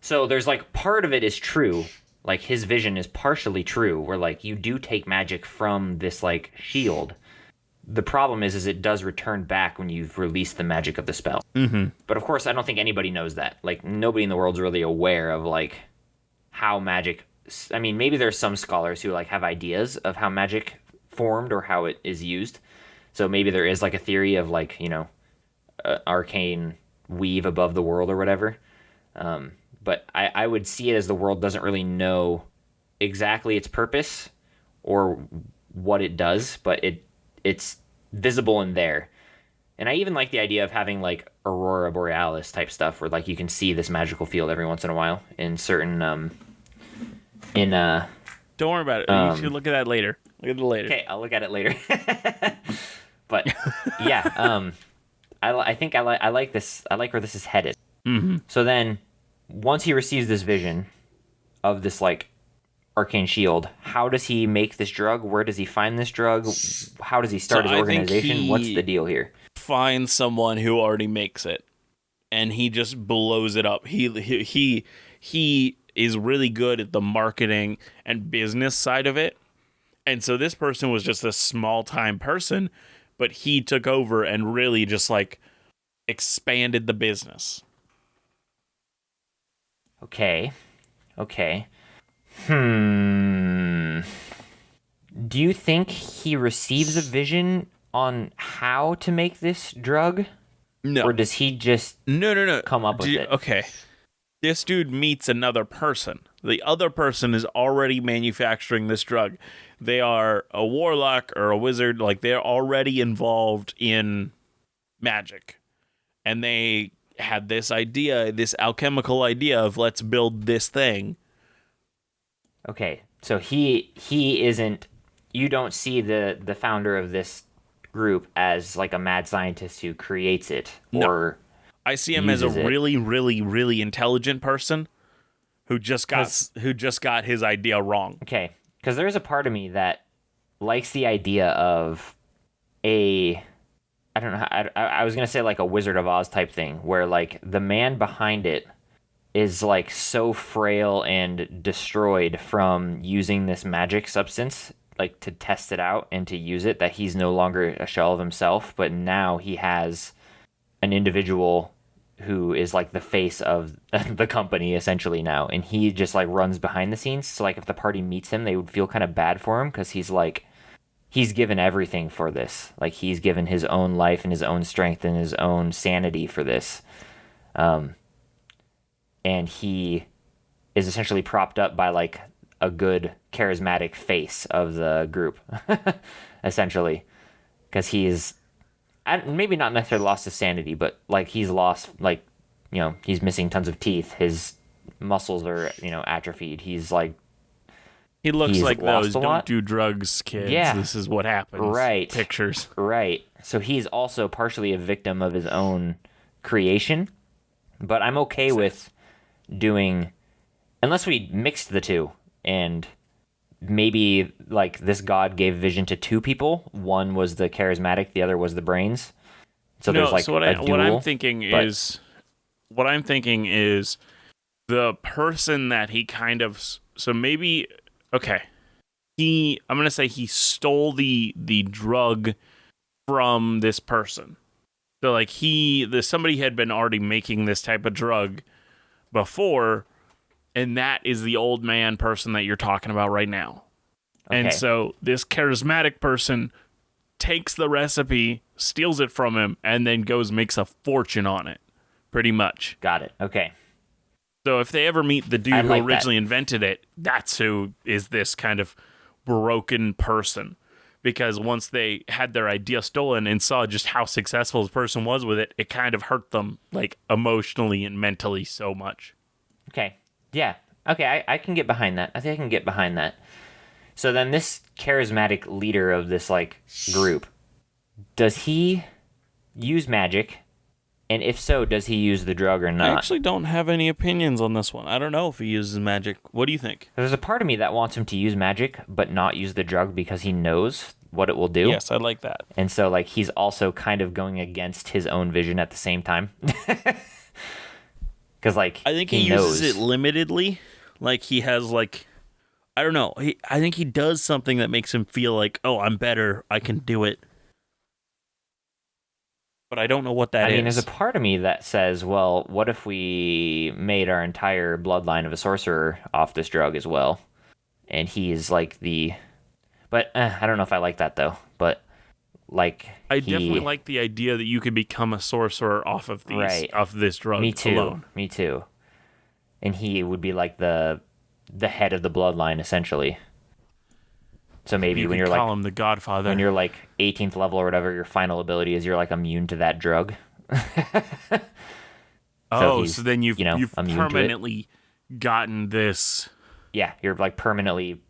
So there's like part of it is true. Like his vision is partially true where like you do take magic from this like shield. The problem is it does return back when you've released the magic of the spell. Mm-hmm. But of course, I don't think anybody knows that. Like nobody in the world's really aware of like how magic. I mean, maybe there's some scholars who like have ideas of how magic formed or how it is used. So maybe there is like a theory of like arcane weave above the world or whatever. But I would see it as the world doesn't really know exactly its purpose or what it does, but it's visible in there. And I even like the idea of having like Aurora Borealis type stuff where like you can see this magical field every once in a while in certain Don't worry about it. You should look at that later. Look at it later. Okay, I'll look at it later. But yeah, I think I like this. I like where this is headed. Mm-hmm. So then, once he receives this vision of this like arcane shield, how does he make this drug? Where does he find this drug? How does he start his I think organization? What's the deal here? Find someone who already makes it, and he just blows it up. He is really good at the marketing and business side of it. And so this person was just a small time person, but he took over and really just like expanded the business. Okay. Do you think he receives a vision on how to make this drug? No. Or does he just No. come up with it? Okay. This dude meets another person. The other person is already manufacturing this drug. They are a warlock or a wizard. Like they're already involved in magic. and they had this idea, this alchemical idea of let's build this thing. Okay, so he isn't. You don't see the founder of this group as like a mad scientist who creates it, or I see him as a uses it. really, really, really intelligent person who just got his idea wrong. Okay, because there's a part of me that likes the idea of a. I don't know. I was gonna say like a Wizard of Oz type thing, where like the man behind it is like so frail and destroyed from using this magic substance, like to test it out and to use it, that he's no longer a shell of himself, but now he has an individual who is like the face of the company essentially now, and he just like runs behind the scenes. So like if the party meets him, they would feel kind of bad for him because he's given everything for this. Like he's given his own life and his own strength and his own sanity for this. And he is essentially propped up by like a good charismatic face of the group, essentially, because he's maybe not necessarily lost his sanity, but like he's lost, like, he's missing tons of teeth. His muscles are, atrophied. He's like, he looks he's like lost those a lot. don't do drugs kids. Yeah. This is what happens. Right. Pictures. Right. So he's also partially a victim of his own creation, but I'm okay with doing, unless we mixed the two, and maybe like this god gave vision to two people. One was the charismatic, the other was the brains. So there's like what a duel. what I'm thinking is the person that he kind of, so maybe, okay, I'm gonna say he stole the drug from this person. So like somebody had been already making this type of drug before, and that is the old man person that you're talking about right now. Okay. And so this charismatic person takes the recipe, steals it from him, and then makes a fortune on it, pretty much. Got it. Okay. So if they ever meet the dude who originally invented it, that's who is this kind of broken person. Because once they had their idea stolen and saw just how successful this person was with it, it kind of hurt them, like, emotionally and mentally so much. Okay. Yeah. Okay, I can get behind that. I think I can get behind that. So then this charismatic leader of this, like, group, does he use magic? And if so, does he use the drug or not? I actually don't have any opinions on this one. I don't know if he uses magic. What do you think? There's a part of me that wants him to use magic, but not use the drug because he knows what it will do. Yes, I like that. And so, like, he's also kind of going against his own vision at the same time. Because, like, I think he uses it limitedly. Like, he has, like, I don't know. I think he does something that makes him feel like, oh, I'm better. I can do it. But I don't know what that is. I mean, there's a part of me that says, well, what if we made our entire bloodline of a sorcerer off this drug as well? And he's like the... But I don't know if I like that, though. But, like, I definitely like the idea that you could become a sorcerer off of this drug Me too. alone. Me too. And he would be like the head of the bloodline, essentially. So maybe when you're like, call him the Godfather. When you're like 18th level or whatever, your final ability is you're like immune to that drug. So then you've permanently gotten this. Yeah, you're like permanently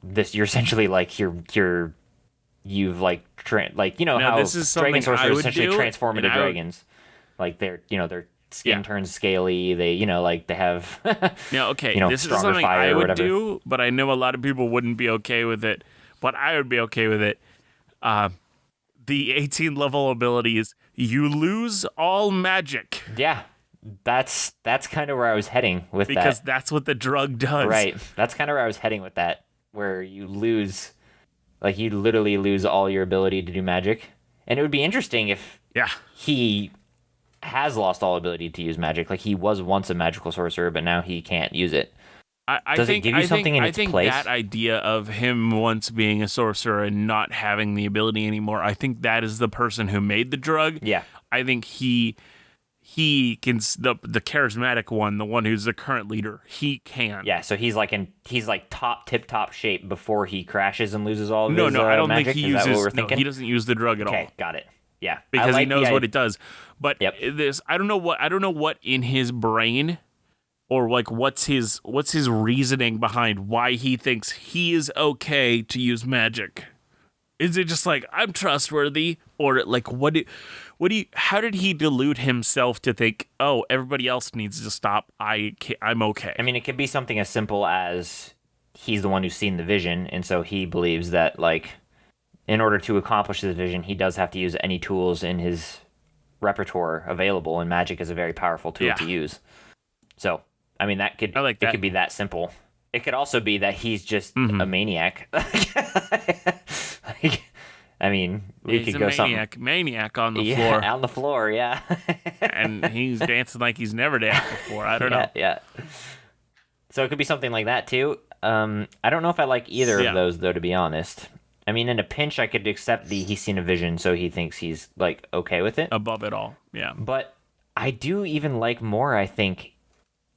this. You're essentially like you've like how this is dragon sorcerers essentially do, transform into dragons. Like their skin turns scaly. They they have this is something I would do, but I know a lot of people wouldn't be okay with it. But I would be okay with it. The 18 level ability is you lose all magic. Yeah, that's kind of where I was heading with that. Because that's what the drug does. Right. That's kind of where I was heading with that, where you lose, like you literally lose all your ability to do magic. And it would be interesting if he has lost all ability to use magic. Like he was once a magical sorcerer, but now he can't use it. Does it give you something in its place? That idea of him once being a sorcerer and not having the ability anymore, I think that is the person who made the drug. Yeah. I think he can, the charismatic one, the one who's the current leader, he can. Yeah, so he's like tip top shape before he crashes and loses all of his I don't magic? think he uses. No, he doesn't use the drug at all. Okay, got it. Yeah. I because he like knows what it does. But Yep. I don't know what in his brain, or like what's his reasoning behind why he thinks he is okay to use magic. Is it just like, I'm trustworthy, or like how did he delude himself to think, oh, everybody else needs to stop, I'm okay? I mean, it could be something as simple as he's the one who's seen the vision, and so he believes that, like, in order to accomplish his vision, he does have to use any tools in his repertoire available, and magic is a very powerful tool to use. So, I mean, it could be that simple. It could also be that he's just a maniac. Like, I mean, we could go maniac on the floor. floor. On the floor, yeah. And he's dancing like he's never danced before. I don't know. Yeah. So it could be something like that too. I don't know if I like either of those, though, to be honest. I mean, in a pinch, I could accept he's seen a vision, so he thinks he's, like, okay with it. Above it all, yeah. But I do even like more, I think,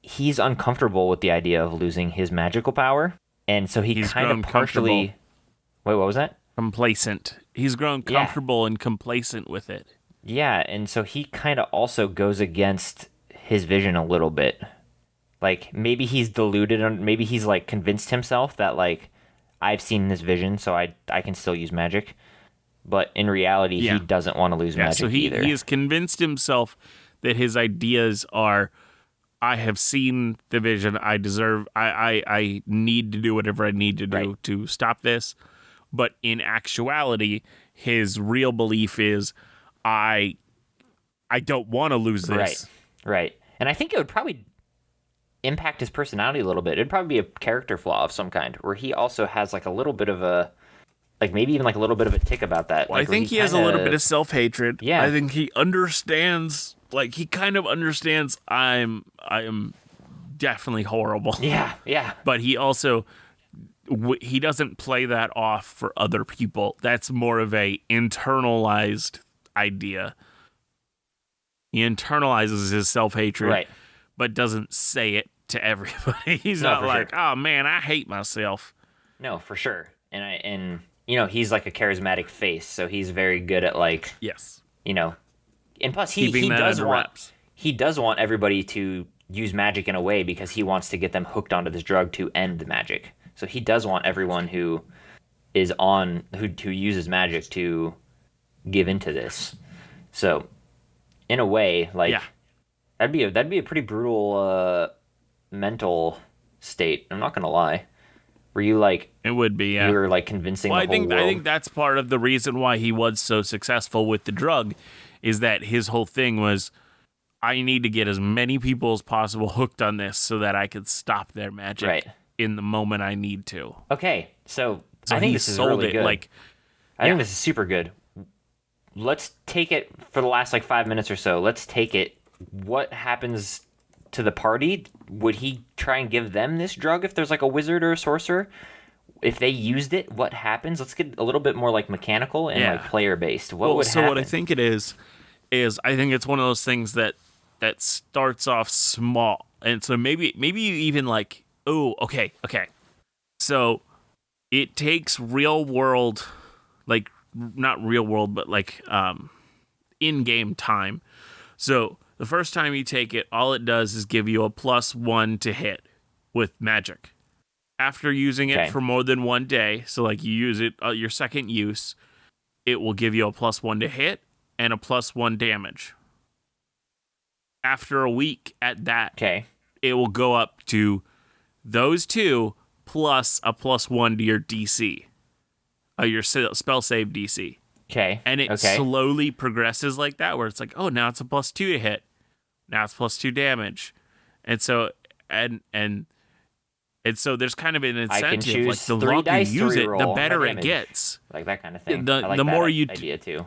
he's uncomfortable with the idea of losing his magical power. And so he's kind of partially... Wait, what was that? Complacent. He's grown comfortable and complacent with it. Yeah, and so he kind of also goes against his vision a little bit. Like, maybe he's deluded, maybe he's, like, convinced himself that, like, I've seen this vision, so I can still use magic. But in reality, he doesn't want to lose magic either. He has convinced himself that his ideas are, I have seen the vision, I need to do whatever I need to do to stop this. But in actuality, his real belief is, I don't want to lose this. Right. And I think it would probably impact his personality a little bit. It'd probably be a character flaw of some kind, where he also has, like, a little bit of a, like, maybe even, like, a little bit of a tick about that. Well, like, I think he has a little bit of self-hatred. Yeah. I think he understands, like, he kind of understands I am definitely horrible. Yeah. But he also... he doesn't play that off for other people. That's more of a internalized idea. He internalizes his self-hatred, but doesn't say it to everybody. He's not like, oh man, I hate myself. No, for sure. And you know, he's like a charismatic face, so he's very good at, like, you know, and plus he does want everybody to use magic in a way because he wants to get them hooked onto this drug to end the magic. So he does want everyone who uses magic to give into this. So, in a way, like, that'd be a pretty brutal mental state. I'm not gonna lie. Were you like? It would be. Yeah. You were like convincing. Well, the whole world. I think that's part of the reason why he was so successful with the drug, is that his whole thing was, I need to get as many people as possible hooked on this so that I could stop their magic in the moment I need to. Okay, so I think this is really good. Like, I think this is super good. Let's take it for the last, like, 5 minutes or so. Let's take it. What happens to the party? Would he try and give them this drug if there's, like, a wizard or a sorcerer? If they used it, what happens? Let's get a little bit more, like, mechanical and like player based. What would happen? So what I think it is I think it's one of those things that starts off small, and so maybe you even like, oh, okay. So it takes real world, like, not real world, but like in-game time. So the first time you take it, all it does is give you a +1 to hit with magic. After using it for more than 1 day, so like you use it your second use, it will give you a +1 to hit and a +1 damage. After a week at that, it will go up to those two plus a +1 to your DC, your spell save DC. Okay. And it slowly progresses like that, where it's like, oh, now it's a +2 to hit, now it's +2 damage, and so so there's kind of an incentive, like the longer you use it, the better it gets. Like that kind of thing. The more you idea too.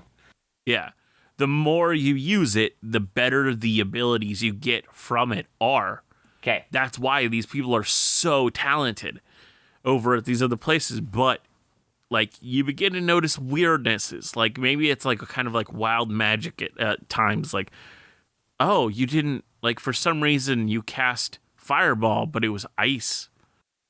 Yeah. The more you use it, the better the abilities you get from it are. Okay. That's why these people are so talented over at these other places. But, like, you begin to notice weirdnesses. Like, maybe it's like a kind of like wild magic at times. Like, oh, you didn't, like, for some reason you cast fireball, but it was ice.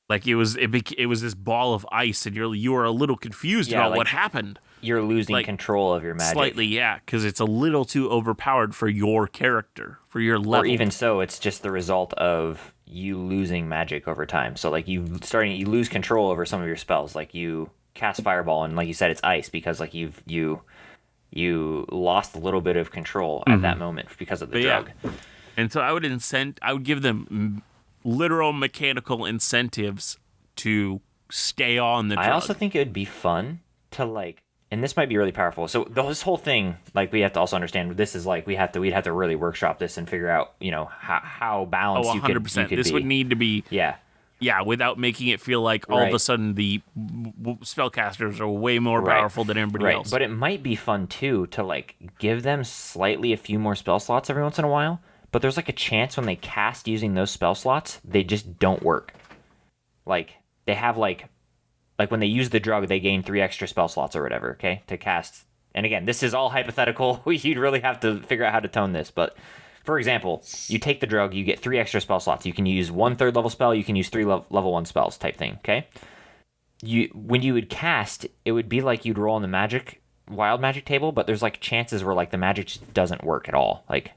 Like, it was this ball of ice, and you were a little confused about what happened. you're losing Like, control of your magic. Slightly, yeah, because it's a little too overpowered for your character, for your level. Or even so, it's just the result of you losing magic over time. So like you lose control over some of your spells. Like you cast fireball, and like you said, it's ice because like you lost a little bit of control at that moment because of the drug. Yeah. And so I would give them literal mechanical incentives to stay on the drug. I also think it would be fun to like, and this might be really powerful. So this whole thing, like we have to also understand, this is like we'd have to really workshop this and figure out, how balanced you could 100%. be. This would need to be without making it feel like all of a sudden the spellcasters are way more powerful than everybody else. But it might be fun too to like give them slightly a few more spell slots every once in a while. But there's like a chance when they cast using those spell slots, they just don't work. Like they have like when they use the drug, they gain 3 extra spell slots or whatever, okay, to cast. And again, this is all hypothetical. You'd really have to figure out how to tone this. But for example, you take the drug, you get 3 extra spell slots. You can use 1 3rd level spell, you can use 3 level 1 spells type thing, okay? When you would cast, it would be like you'd roll on the wild magic table, but there's like chances where like the magic just doesn't work at all. Like,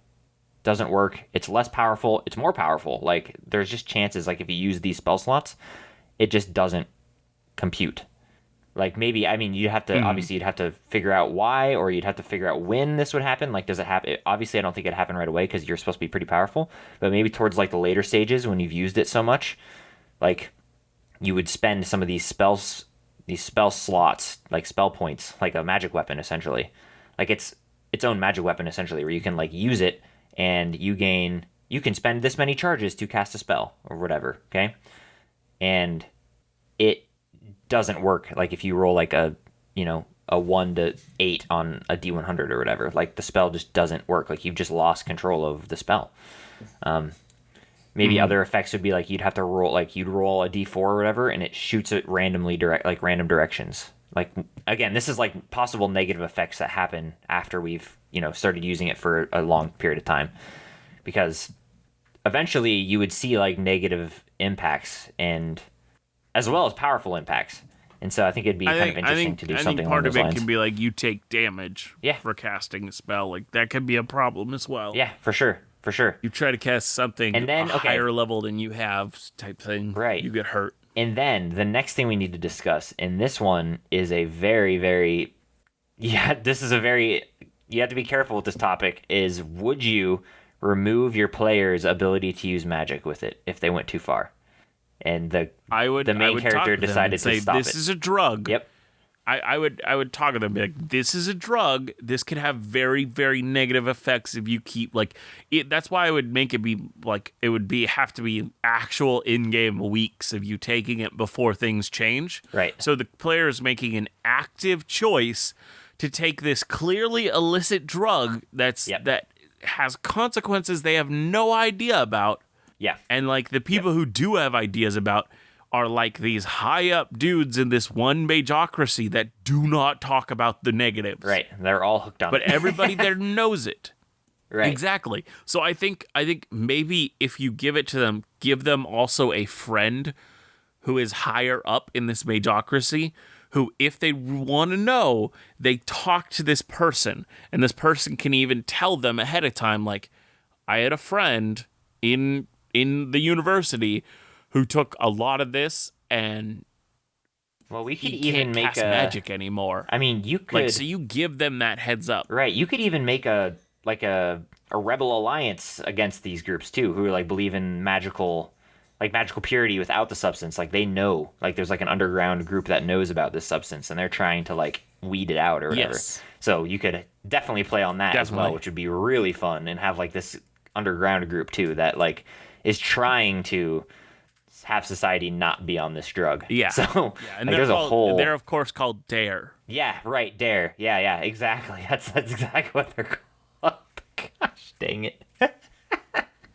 doesn't work. It's less powerful. It's more powerful. Like, there's just chances, like if you use these spell slots, it just doesn't compute. Like maybe, I mean, you'd have to figure out why, or you'd have to figure out when this would happen. Like, does it happen? Obviously, I don't think it'd happen right away because you're supposed to be pretty powerful. But maybe towards like the later stages when you've used it so much, like you would spend some of these spell slots, like spell points, like a magic weapon essentially. Like it's its own magic weapon essentially, where you can like use it and you can spend this many charges to cast a spell or whatever. Okay, and it doesn't work like if you roll like a 1 to 8 on a D100 or whatever. Like the spell just doesn't work. Like you've just lost control of the spell. Maybe other effects would be like you'd have to roll, like you'd roll a D4 or whatever, and it shoots it randomly random directions. Like again, this is like possible negative effects that happen after we've started using it for a long period of time, because eventually you would see like negative impacts and as well as powerful impacts. And so I think it'd be kind of interesting to do something along those lines. I think part of it can be like you take damage Yeah. for casting a spell. Like that could be a problem as well. Yeah, for sure. You You try to cast something And then, a higher level than you have type thing. Right. You get hurt. And then the next thing we need to discuss, and this one is a very, very, you have to be careful with this topic, is would you remove your player's ability to use magic with it if they went too far? And the main character decided to stop it. This is a drug. Yep. I would talk to them and be like, this is a drug. This can have very, very negative effects if you keep like it. That's why I would make it be like it would have to be actual in-game weeks of you taking it before things change. Right. So the player is making an active choice to take this clearly illicit drug that has consequences they have no idea about. Yeah. And like the people who do have ideas about are like these high up dudes in this one magocracy that do not talk about the negatives. Right. They're all hooked on But it. everybody there knows it. Right. Exactly. So I think maybe if you give it to them, give them also a friend who is higher up in this magocracy, who, if they want to know, they talk to this person, and this person can even tell them ahead of time, like, I had a friend in the university who took a lot of this, and we could he even can't make cast magic anymore. I mean, you could. Like, so you give them that heads up. Right. You could even make a rebel alliance against these groups too, who like believe in magical purity without the substance. Like they know, like there's like an underground group that knows about this substance, and they're trying to like weed it out or whatever. Yes. So you could definitely play on that as well, which would be really fun, and have like this underground group too that like is trying to have society not be on this drug. Yeah. So and like, they're of course called Dare. Yeah, right, Dare. Yeah, exactly. That's exactly what they're called. Gosh, dang it.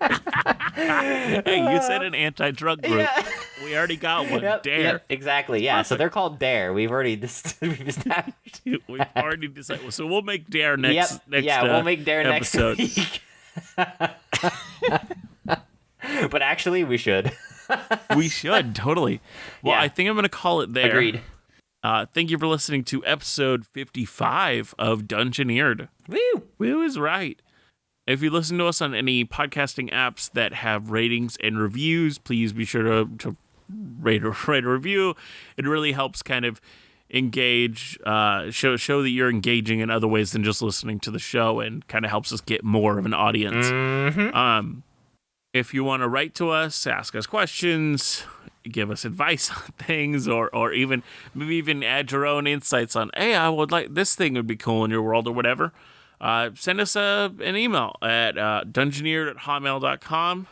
Hey, you said an anti-drug group. Yeah. We already got one. Dare. Yep, exactly. Yeah. So they're called Dare. We've already established. We've already decided. So we'll make Dare next. We'll make Dare episode. next week. But actually, we should. We should totally. Well, I think I'm gonna call it there. Agreed. Thank you for listening to episode 55 of Dungeoneered. Woo! Woo is right. If you listen to us on any podcasting apps that have ratings and reviews, please be sure to rate a review. It really helps kind of engage, show that you're engaging in other ways than just listening to the show, and kind of helps us get more of an audience. Mm-hmm. If you want to write to us, ask us questions, give us advice on things, or even maybe even add your own insights on, hey, I would like this thing would be cool in your world or whatever, send us an email at dungeoneered@hotmail.com.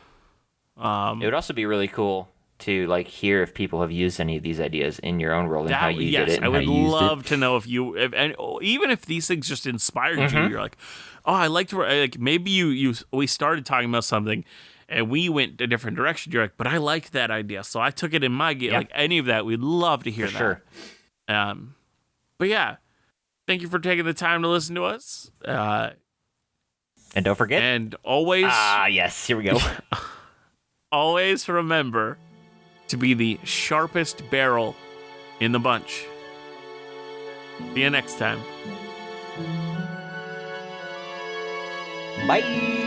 It would also be really cool to like hear if people have used any of these ideas in your own world and how you did it and I would how you used love it. to know if you, and even if these things just inspired you, you're like, oh, I like to, like maybe we started talking about something and we went a different direction. You're like, but I liked that idea, so I took it in my game. Yeah. Like any of that, we'd love to hear For that. sure. But yeah, thank you for taking the time to listen to us. And don't forget. And always, yes, here we go. always remember to be the sharpest barrel in the bunch. See you next time. Bye.